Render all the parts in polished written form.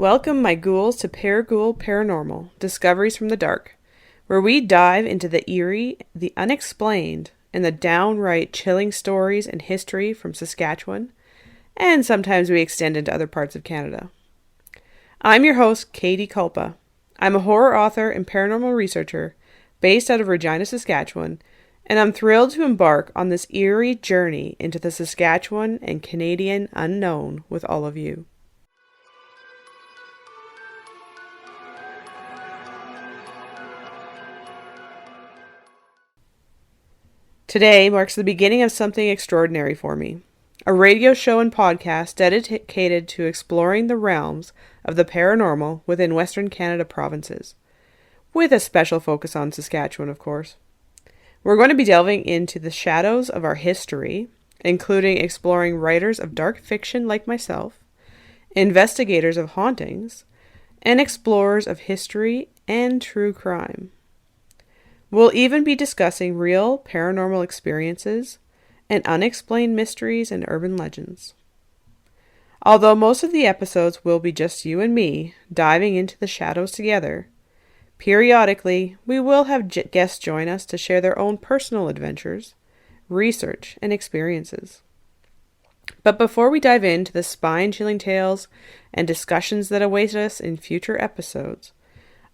Welcome, my ghouls, to ParaGhoul Paranormal, Discoveries from the Dark, where we dive into the eerie, the unexplained, and the downright chilling stories and history from Saskatchewan, and sometimes we extend into other parts of Canada. I'm your host, Katie Culpa. I'm a horror author and paranormal researcher based out of Regina, Saskatchewan, and I'm thrilled to embark on this eerie journey into the Saskatchewan and Canadian unknown with all of you. Today marks the beginning of something extraordinary for me. A radio show and podcast dedicated to exploring the realms of the paranormal within Western Canada provinces, with a special focus on Saskatchewan, of course. We're going to be delving into the shadows of our history, including exploring writers of dark fiction like myself, investigators of hauntings, and explorers of history and true crime. We'll even be discussing real paranormal experiences and unexplained mysteries and urban legends. Although most of the episodes will be just you and me diving into the shadows together, periodically we will have guests join us to share their own personal adventures, research, and experiences. But before we dive into the spine-chilling tales and discussions that await us in future episodes,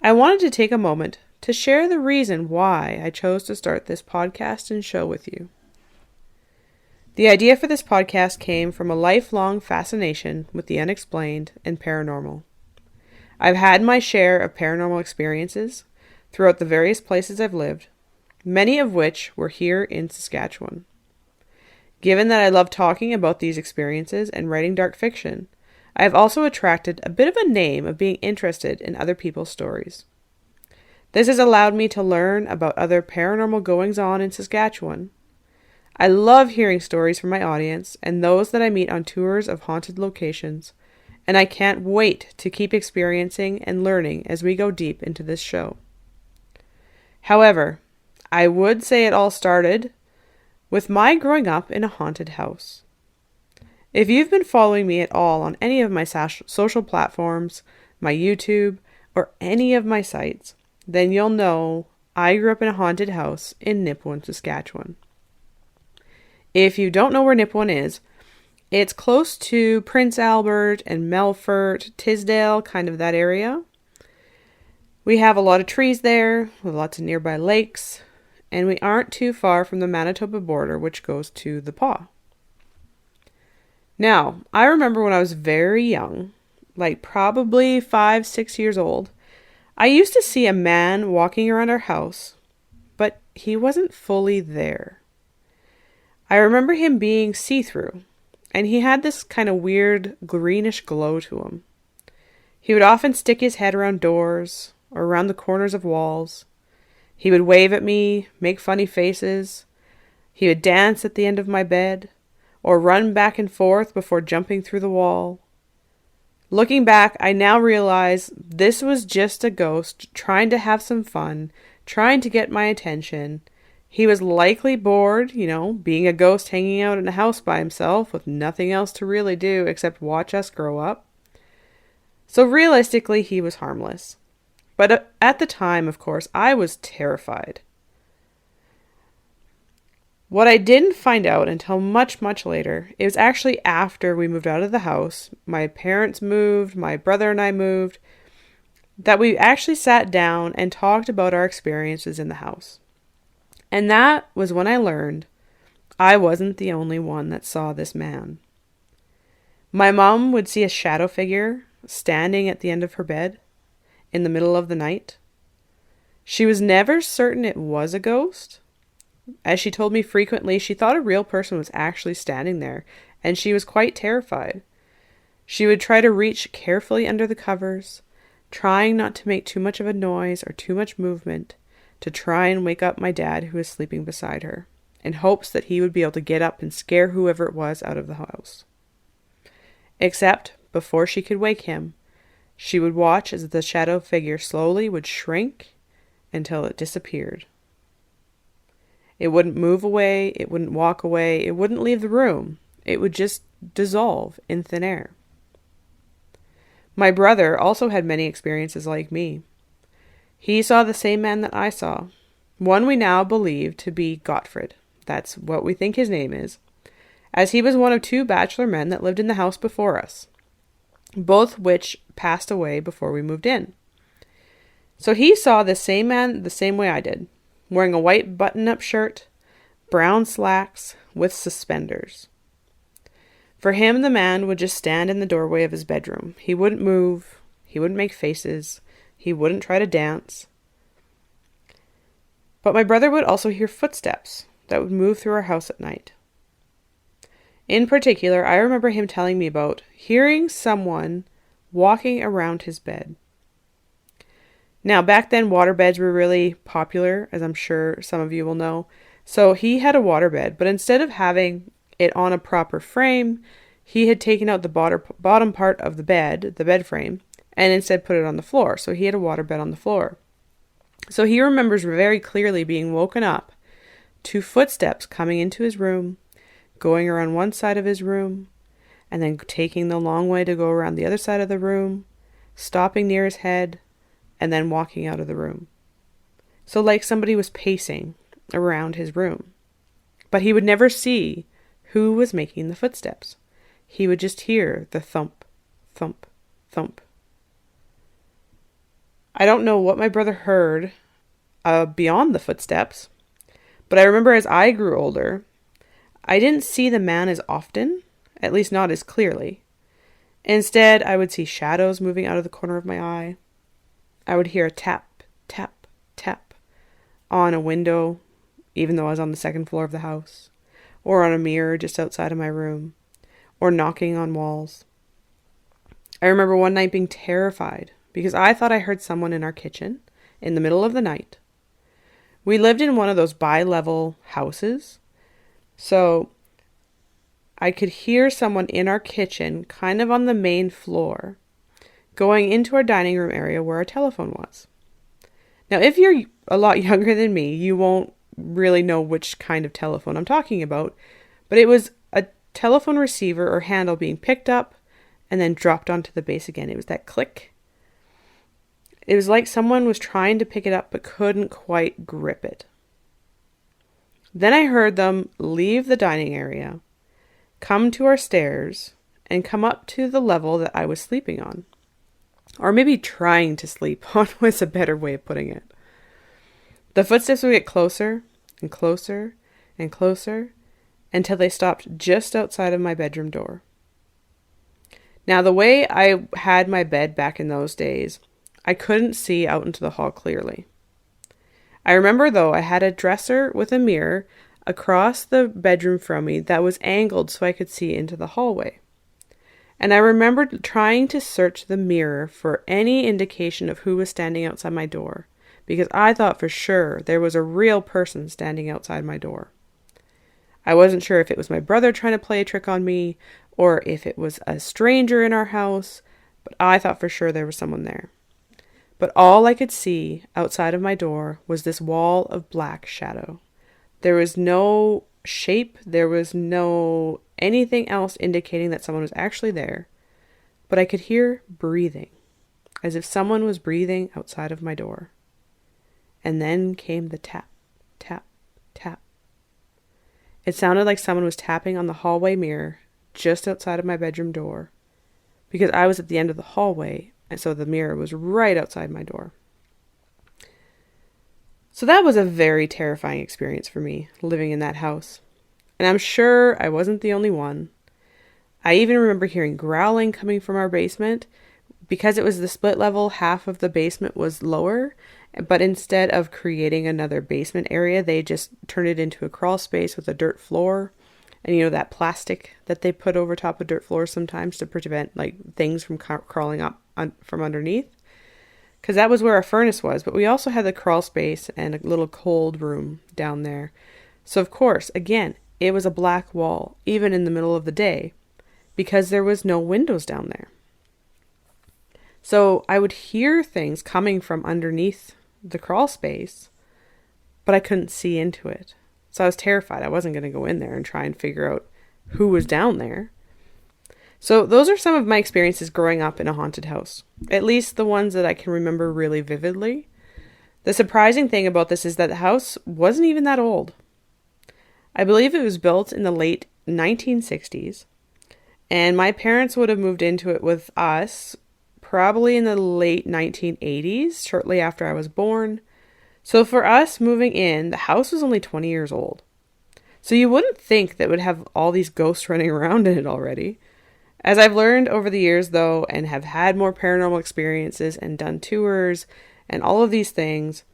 I wanted to take a moment to share the reason why I chose to start this podcast and show with you. The idea for this podcast came from a lifelong fascination with the unexplained and paranormal. I've had my share of paranormal experiences throughout the various places I've lived, many of which were here in Saskatchewan. Given that I love talking about these experiences and writing dark fiction, I have also attracted a bit of a name of being interested in other people's stories. This has allowed me to learn about other paranormal goings-on in Saskatchewan. I love hearing stories from my audience and those that I meet on tours of haunted locations, and I can't wait to keep experiencing and learning as we go deep into this show. However, I would say it all started with my growing up in a haunted house. If you've been following me at all on any of my social platforms, my YouTube, or any of my sites, then you'll know I grew up in a haunted house in Nipawin, Saskatchewan. If you don't know where Nipawin is, it's close to Prince Albert and Melfort, Tisdale, kind of that area. We have a lot of trees there, with lots of nearby lakes, and we aren't too far from the Manitoba border, which goes to the Paw. Now, I remember when I was very young, like probably 5-6 years old, I used to see a man walking around our house, but he wasn't fully there. I remember him being see-through, and he had this kind of weird greenish glow to him. He would often stick his head around doors or around the corners of walls. He would wave at me, make funny faces. He would dance at the end of my bed, or run back and forth before jumping through the wall. Looking back, I now realize this was just a ghost trying to have some fun, trying to get my attention. He was likely bored, being a ghost hanging out in a house by himself with nothing else to really do except watch us grow up. So realistically, he was harmless. But at the time, of course, I was terrified. What I didn't find out until much, much later, it was actually after we moved out of the house, my parents moved, my brother and I moved, that we actually sat down and talked about our experiences in the house. And that was when I learned I wasn't the only one that saw this man. My mom would see a shadow figure standing at the end of her bed in the middle of the night. She was never certain it was a ghost. As she told me frequently, she thought a real person was actually standing there, and she was quite terrified. She would try to reach carefully under the covers, trying not to make too much of a noise or too much movement, to try and wake up my dad who was sleeping beside her, in hopes that he would be able to get up and scare whoever it was out of the house. Except, before she could wake him, she would watch as the shadow figure slowly would shrink until it disappeared. It wouldn't move away, it wouldn't walk away, it wouldn't leave the room. It would just dissolve in thin air. My brother also had many experiences like me. He saw the same man that I saw, one we now believe to be Gottfried. That's what we think his name is, as he was one of 2 bachelor men that lived in the house before us, both which passed away before we moved in. So he saw the same man the same way I did, wearing a white button-up shirt, brown slacks with suspenders. For him, the man would just stand in the doorway of his bedroom. He wouldn't move. He wouldn't make faces. He wouldn't try to dance. But my brother would also hear footsteps that would move through our house at night. In particular, I remember him telling me about hearing someone walking around his bed. Now, back then, waterbeds were really popular, as I'm sure some of you will know. So he had a waterbed, but instead of having it on a proper frame, he had taken out the bottom part of the bed frame, and instead put it on the floor. So he had a waterbed on the floor. So he remembers very clearly being woken up to footsteps coming into his room, going around one side of his room, and then taking the long way to go around the other side of the room, stopping near his head, and then walking out of the room. So like somebody was pacing around his room. But he would never see who was making the footsteps. He would just hear the thump, thump, thump. I don't know what my brother heard beyond the footsteps, but I remember as I grew older, I didn't see the man as often, at least not as clearly. Instead, I would see shadows moving out of the corner of my eye. I would hear a tap, tap, tap on a window, even though I was on the second floor of the house, or on a mirror just outside of my room, or knocking on walls. I remember one night being terrified because I thought I heard someone in our kitchen in the middle of the night. We lived in one of those bi-level houses, so I could hear someone in our kitchen, kind of on the main floor, going into our dining room area where our telephone was. Now, if you're a lot younger than me, you won't really know which kind of telephone I'm talking about, but it was a telephone receiver or handle being picked up and then dropped onto the base again. It was that click. It was like someone was trying to pick it up but couldn't quite grip it. Then I heard them leave the dining area, come to our stairs, and come up to the level that I was sleeping on. Or maybe trying to sleep on was a better way of putting it. The footsteps would get closer and closer and closer until they stopped just outside of my bedroom door. Now, the way I had my bed back in those days, I couldn't see out into the hall clearly. I remember, though, I had a dresser with a mirror across the bedroom from me that was angled so I could see into the hallway. And I remembered trying to search the mirror for any indication of who was standing outside my door, because I thought for sure there was a real person standing outside my door. I wasn't sure if it was my brother trying to play a trick on me, or if it was a stranger in our house, but I thought for sure there was someone there. But all I could see outside of my door was this wall of black shadow. There was no shape, there was no anything else indicating that someone was actually there, but I could hear breathing, as if someone was breathing outside of my door. And then came the tap, tap, tap. It sounded like someone was tapping on the hallway mirror just outside of my bedroom door, because I was at the end of the hallway, and so the mirror was right outside my door. So that was a very terrifying experience for me, living in that house. And I'm sure I wasn't the only one. I even remember hearing growling coming from our basement. Because it was the split level, half of the basement was lower, but instead of creating another basement area, they just turned it into a crawl space with a dirt floor. And you know, that plastic that they put over top of dirt floors sometimes to prevent like things from crawling up from underneath. Because that was where our furnace was, but we also had the crawl space and a little cold room down there. So of course, again, it was a black wall, even in the middle of the day, because there was no windows down there. So I would hear things coming from underneath the crawl space, but I couldn't see into it. So I was terrified. I wasn't going to go in there and try and figure out who was down there. So those are some of my experiences growing up in a haunted house, at least the ones that I can remember really vividly. The surprising thing about this is that the house wasn't even that old. I believe it was built in the late 1960s, and my parents would have moved into it with us probably in the late 1980s, shortly after I was born. So for us moving in, the house was only 20 years old. So you wouldn't think that it would have all these ghosts running around in it already. As I've learned over the years, though, and have had more paranormal experiences and done tours and all of these things,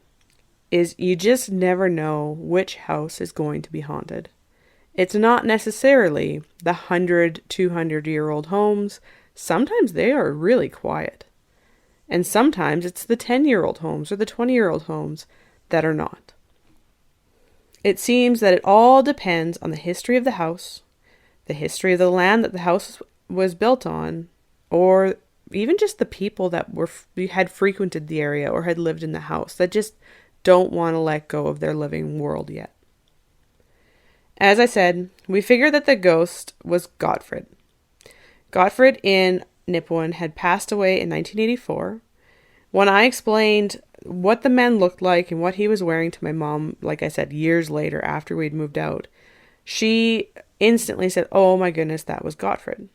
is you just never know which house is going to be haunted. It's not necessarily the 100, 200-year-old homes. Sometimes they are really quiet. And sometimes it's the 10-year-old homes or the 20-year-old homes that are not. It seems that it all depends on the history of the house, the history of the land that the house was built on, or even just the people that had frequented the area or had lived in the house that just don't want to let go of their living world yet. As I said, we figured that the ghost was Gottfried. Gottfried in Nipawin had passed away in 1984. When I explained what the man looked like and what he was wearing to my mom, like I said, years later after we'd moved out, she instantly said, "Oh my goodness, that was Gottfried."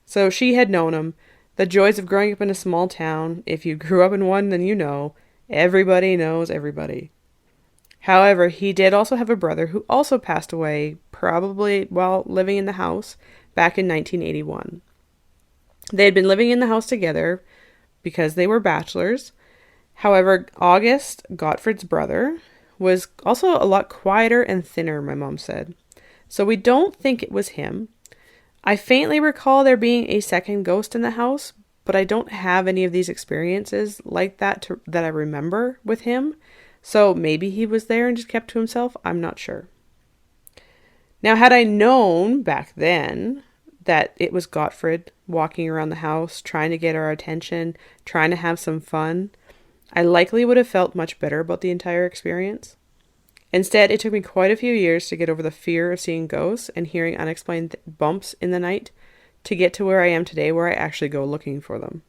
So she had known him. The joys of growing up in a small town. If you grew up in one, then you know. Everybody knows everybody. However, he did also have a brother who also passed away, probably while living in the house, back in 1981. They had been living in the house together because they were bachelors. However, August, Gottfried's brother, was also a lot quieter and thinner, my mom said. So we don't think it was him. I faintly recall there being a second ghost in the house, but I don't have any of these experiences like that that I remember with him. So maybe he was there and just kept to himself. I'm not sure. Now, had I known back then that it was Gottfried walking around the house, trying to get our attention, trying to have some fun, I likely would have felt much better about the entire experience. Instead, it took me quite a few years to get over the fear of seeing ghosts and hearing unexplained bumps in the night to get to where I am today, where I actually go looking for them.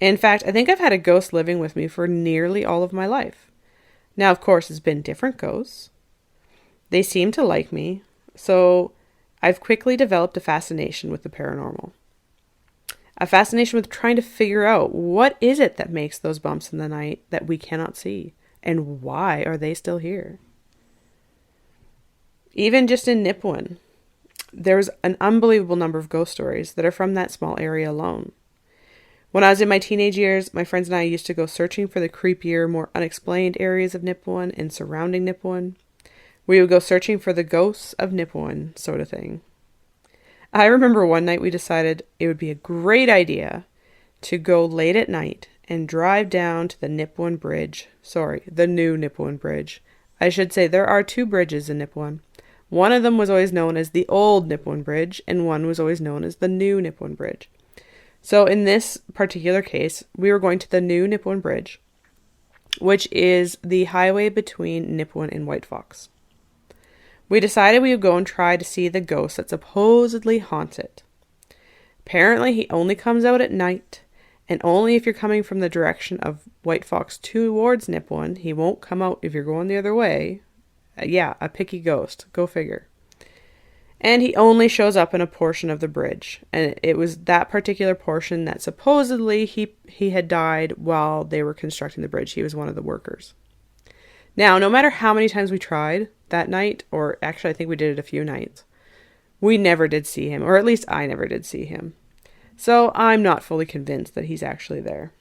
In fact, I think I've had a ghost living with me for nearly all of my life. Now, of course, it's been different ghosts. They seem to like me, so I've quickly developed a fascination with the paranormal. A fascination with trying to figure out what is it that makes those bumps in the night that we cannot see, and why are they still here? Even just in Nipawin, there's an unbelievable number of ghost stories that are from that small area alone. When I was in my teenage years, my friends and I used to go searching for the creepier, more unexplained areas of Nipawin and surrounding Nipawin. We would go searching for the ghosts of Nipawin, sort of thing. I remember one night we decided it would be a great idea to go late at night and drive down to the Nipawin Bridge. Sorry, the new Nipawin Bridge. I should say there are two bridges in Nipawin. One of them was always known as the old Nipawin Bridge, and one was always known as the new Nipawin Bridge. So in this particular case, we were going to the new Nipawin Bridge, which is the highway between Nipawin and White Fox. We decided we would go and try to see the ghost that supposedly haunts it. Apparently, he only comes out at night, and only if you're coming from the direction of White Fox towards Nipawin. He won't come out if you're going the other way. Yeah, a picky ghost. Go figure. And he only shows up in a portion of the bridge. And it was that particular portion that supposedly he had died while they were constructing the bridge. He was one of the workers. Now, no matter how many times we tried that night, or actually I think we did it a few nights, we never did see him, or at least I never did see him. So I'm not fully convinced that he's actually there.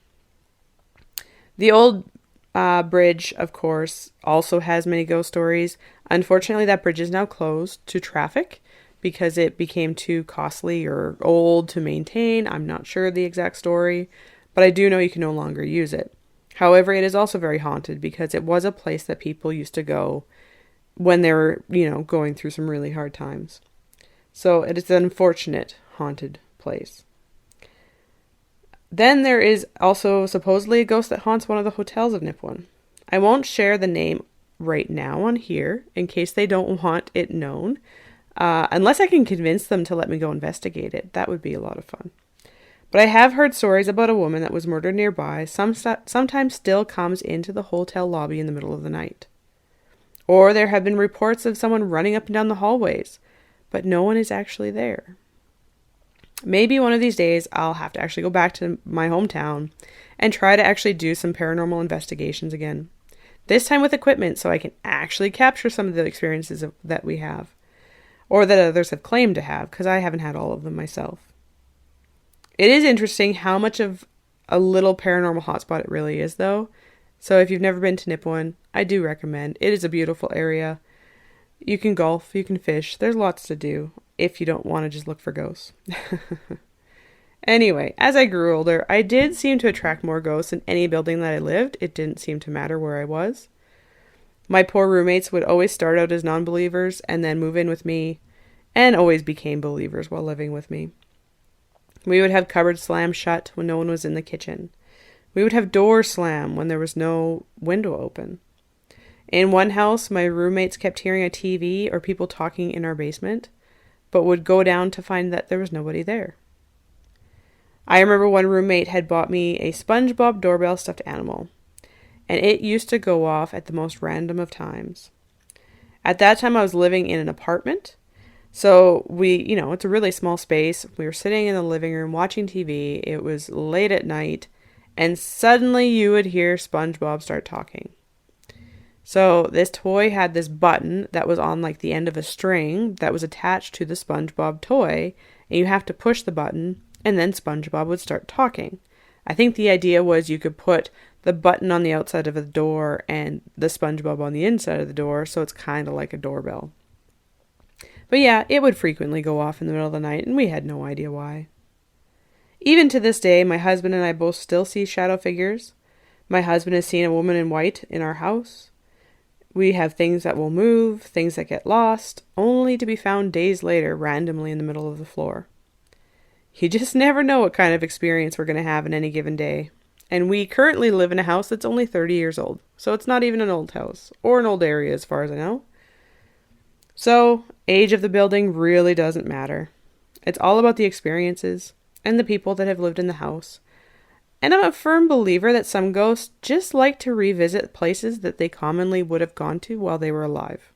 The old bridge, of course, also has many ghost stories. Unfortunately, that bridge is now closed to traffic because it became too costly or old to maintain. I'm not sure the exact story, but I do know you can no longer use it. However, it is also very haunted because it was a place that people used to go when they were, going through some really hard times. So it is an unfortunate haunted place. Then there is also supposedly a ghost that haunts one of the hotels of Nipawin. I won't share the name right now on here in case they don't want it known. unless I can convince them to let me go investigate it. That would be a lot of fun. But I have heard stories about a woman that was murdered nearby, sometimes still comes into the hotel lobby in the middle of the night. Or there have been reports of someone running up and down the hallways, but no one is actually there. Maybe one of these days I'll have to actually go back to my hometown and try to actually do some paranormal investigations again. This time with equipment so I can actually capture some of the experiences that we have, or that others have claimed to have, because I haven't had all of them myself. It is interesting how much of a little paranormal hotspot it really is, though. So if you've never been to Nipawin, I do recommend. It is a beautiful area. You can golf, you can fish. There's lots to do if you don't want to just look for ghosts. Anyway, as I grew older, I did seem to attract more ghosts in any building that I lived. It didn't seem to matter where I was. My poor roommates would always start out as non-believers and then move in with me, and always became believers while living with me. We would have cupboards slam shut when no one was in the kitchen. We would have doors slam when there was no window open. In one house, my roommates kept hearing a TV or people talking in our basement, but would go down to find that there was nobody there. I remember one roommate had bought me a SpongeBob doorbell stuffed animal, and it used to go off at the most random of times. At that time, I was living in an apartment, so it's a really small space. We were sitting in the living room watching TV. It was late at night, and suddenly you would hear SpongeBob start talking. So this toy had this button that was on like the end of a string that was attached to the SpongeBob toy, and you have to push the button, and then SpongeBob would start talking. I think the idea was you could put the button on the outside of the door and the SpongeBob on the inside of the door, so it's kind of like a doorbell. But yeah, it would frequently go off in the middle of the night, and we had no idea why. Even to this day, my husband and I both still see shadow figures. My husband has seen a woman in white in our house. We have things that will move, things that get lost, only to be found days later randomly in the middle of the floor. You just never know what kind of experience we're going to have in any given day. And we currently live in a house that's only 30 years old, so it's not even an old house, or an old area as far as I know. So, age of the building really doesn't matter. It's all about the experiences and the people that have lived in the house. And I'm a firm believer that some ghosts just like to revisit places that they commonly would have gone to while they were alive.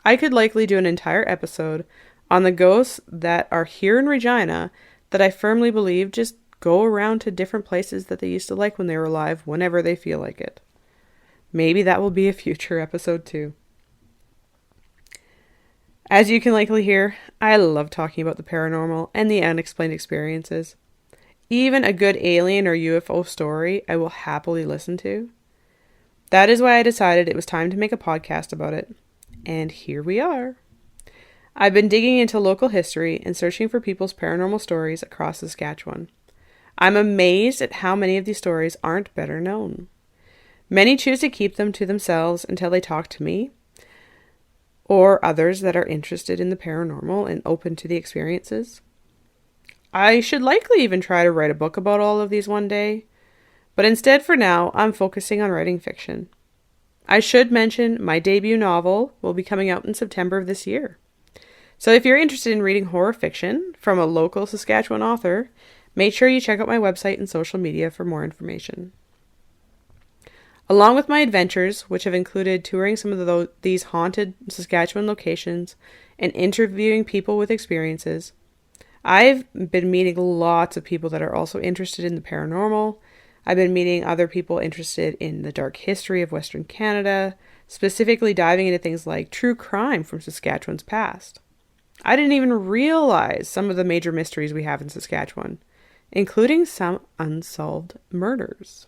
I could likely do an entire episode on the ghosts that are here in Regina that I firmly believe just go around to different places that they used to like when they were alive whenever they feel like it. Maybe that will be a future episode too. As you can likely hear, I love talking about the paranormal and the unexplained experiences. Even a good alien or UFO story I will happily listen to. That is why I decided it was time to make a podcast about it. And here we are. I've been digging into local history and searching for people's paranormal stories across Saskatchewan. I'm amazed at how many of these stories aren't better known. Many choose to keep them to themselves until they talk to me, or others that are interested in the paranormal and open to the experiences. I should likely even try to write a book about all of these one day, but instead for now, I'm focusing on writing fiction. I should mention my debut novel will be coming out in September of this year. So if you're interested in reading horror fiction from a local Saskatchewan author, make sure you check out my website and social media for more information. Along with my adventures, which have included touring some of these haunted Saskatchewan locations and interviewing people with experiences, I've been meeting lots of people that are also interested in the paranormal. I've been meeting other people interested in the dark history of Western Canada, specifically diving into things like true crime from Saskatchewan's past. I didn't even realize some of the major mysteries we have in Saskatchewan, including some unsolved murders.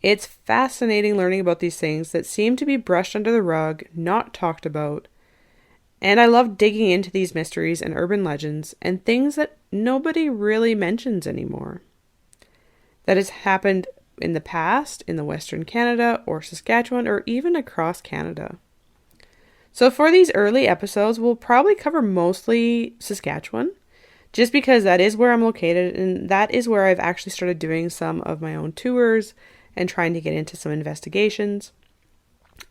It's fascinating learning about these things that seem to be brushed under the rug, not talked about, and I love digging into these mysteries and urban legends and things that nobody really mentions anymore. That has happened in the past in the Western Canada or Saskatchewan or even across Canada. So for these early episodes, we'll probably cover mostly Saskatchewan, just because that is where I'm located and that is where I've actually started doing some of my own tours and trying to get into some investigations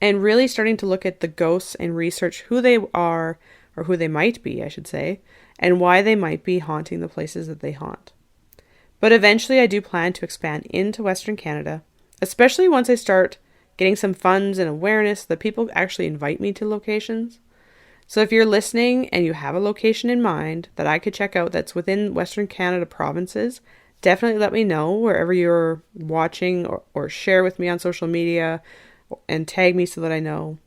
and really starting to look at the ghosts and research who they are, or who they might be, I should say, and why they might be haunting the places that they haunt. But eventually I do plan to expand into Western Canada, especially once I start getting some funds and awareness that people actually invite me to locations. So if you're listening and you have a location in mind that I could check out that's within Western Canada provinces, definitely let me know wherever you're watching, or share with me on social media and tag me so that I know.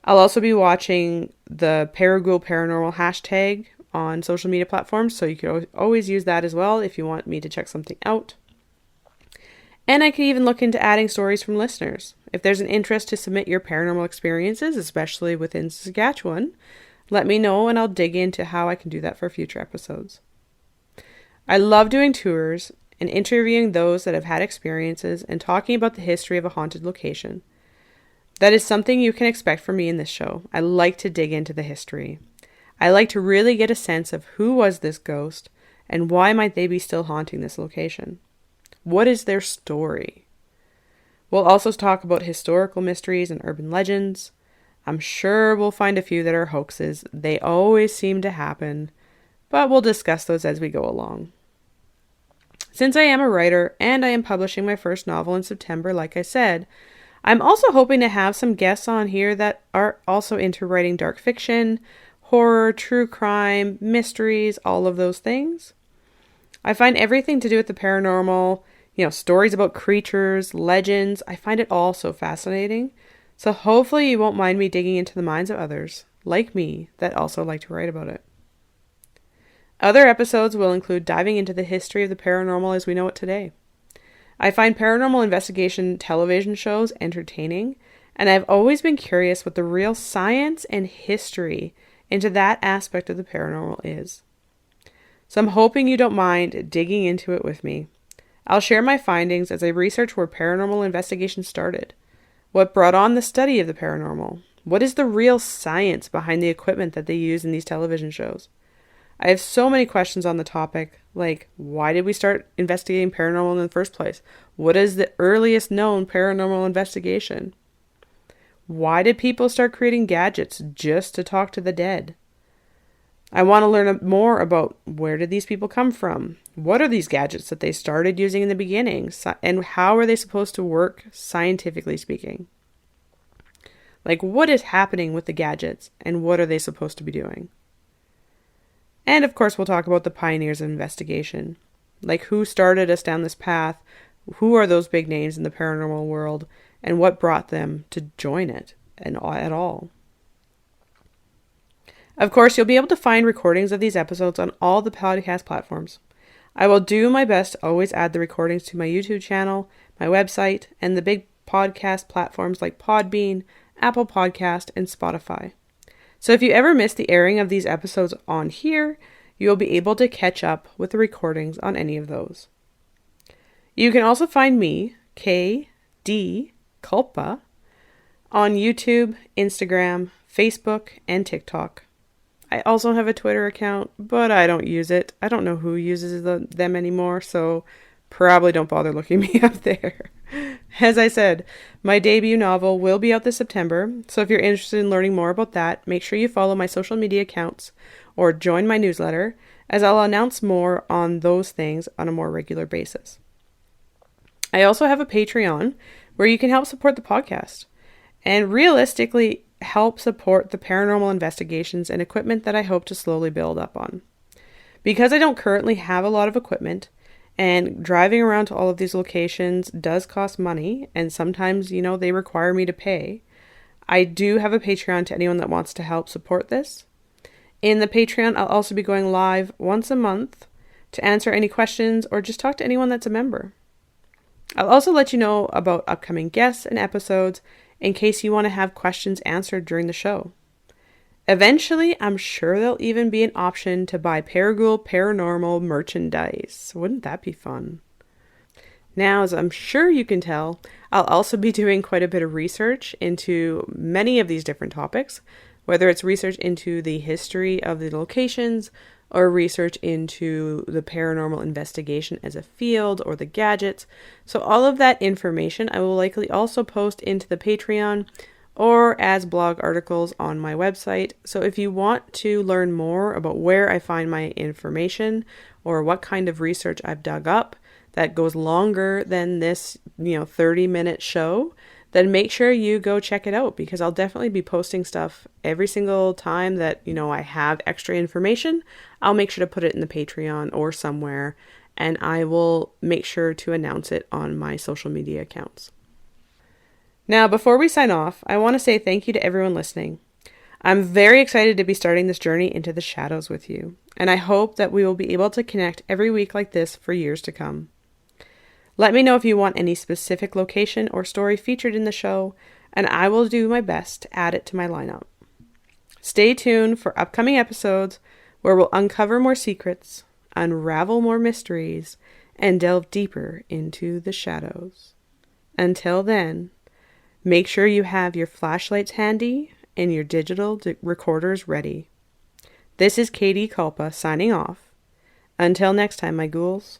I'll also be watching the ParaGhoul Paranormal hashtag on social media platforms, so you can always use that as well if you want me to check something out. And I could even look into adding stories from listeners. If there's an interest to submit your paranormal experiences, especially within Saskatchewan, let me know and I'll dig into how I can do that for future episodes. I love doing tours and interviewing those that have had experiences and talking about the history of a haunted location. That is something you can expect from me in this show. I like to dig into the history. I like to really get a sense of who was this ghost and why might they be still haunting this location. What is their story? We'll also talk about historical mysteries and urban legends. I'm sure we'll find a few that are hoaxes. They always seem to happen, but we'll discuss those as we go along. Since I am a writer and I am publishing my first novel in September, like I said, I'm also hoping to have some guests on here that are also into writing dark fiction, horror, true crime, mysteries, all of those things. I find everything to do with the paranormal, stories about creatures, legends. I find it all so fascinating. So hopefully you won't mind me digging into the minds of others, like me, that also like to write about it. Other episodes will include diving into the history of the paranormal as we know it today. I find paranormal investigation television shows entertaining, and I've always been curious what the real science and history into that aspect of the paranormal is. So I'm hoping you don't mind digging into it with me. I'll share my findings as I research where paranormal investigation started. What brought on the study of the paranormal? What is the real science behind the equipment that they use in these television shows? I have so many questions on the topic, like why did we start investigating paranormal in the first place? What is the earliest known paranormal investigation? Why did people start creating gadgets just to talk to the dead? I want to learn more about where did these people come from? What are these gadgets that they started using in the beginning? And how are they supposed to work scientifically speaking? Like what is happening with the gadgets and what are they supposed to be doing? And of course we'll talk about the pioneers of investigation. Like who started us down this path? Who are those big names in the paranormal world? And what brought them to join it and at all? Of course, you'll be able to find recordings of these episodes on all the podcast platforms. I will do my best to always add the recordings to my YouTube channel, my website, and the big podcast platforms like Podbean, Apple Podcast, and Spotify. So if you ever miss the airing of these episodes on here, you'll be able to catch up with the recordings on any of those. You can also find me, KD Culpa, on YouTube, Instagram, Facebook, and TikTok. I also have a Twitter account, but I don't use it. I don't know who uses them anymore, so probably don't bother looking me up there. As I said, my debut novel will be out this September, so if you're interested in learning more about that, make sure you follow my social media accounts or join my newsletter, as I'll announce more on those things on a more regular basis. I also have a Patreon where you can help support the podcast and realistically help support the paranormal investigations and equipment that I hope to slowly build up on. Because I don't currently have a lot of equipment, and driving around to all of these locations does cost money, and sometimes, they require me to pay, I do have a Patreon to anyone that wants to help support this. In the Patreon, I'll also be going live once a month to answer any questions or just talk to anyone that's a member. I'll also let you know about upcoming guests and episodes in case you want to have questions answered during the show. Eventually, I'm sure there'll even be an option to buy ParaGhoul Paranormal merchandise. Wouldn't that be fun? Now, as I'm sure you can tell, I'll also be doing quite a bit of research into many of these different topics, whether it's research into the history of the locations or research into the paranormal investigation as a field or the gadgets. So all of that information I will likely also post into the Patreon or as blog articles on my website. So if you want to learn more about where I find my information or what kind of research I've dug up that goes longer than this, 30-minute show, then make sure you go check it out, because I'll definitely be posting stuff every single time that, I have extra information. I'll make sure to put it in the Patreon or somewhere, and I will make sure to announce it on my social media accounts. Now, before we sign off, I want to say thank you to everyone listening. I'm very excited to be starting this journey into the shadows with you, and I hope that we will be able to connect every week like this for years to come. Let me know if you want any specific location or story featured in the show, and I will do my best to add it to my lineup. Stay tuned for upcoming episodes where we'll uncover more secrets, unravel more mysteries, and delve deeper into the shadows. Until then, make sure you have your flashlights handy and your digital recorders ready. This is Katie Culpa signing off. Until next time, my ghouls.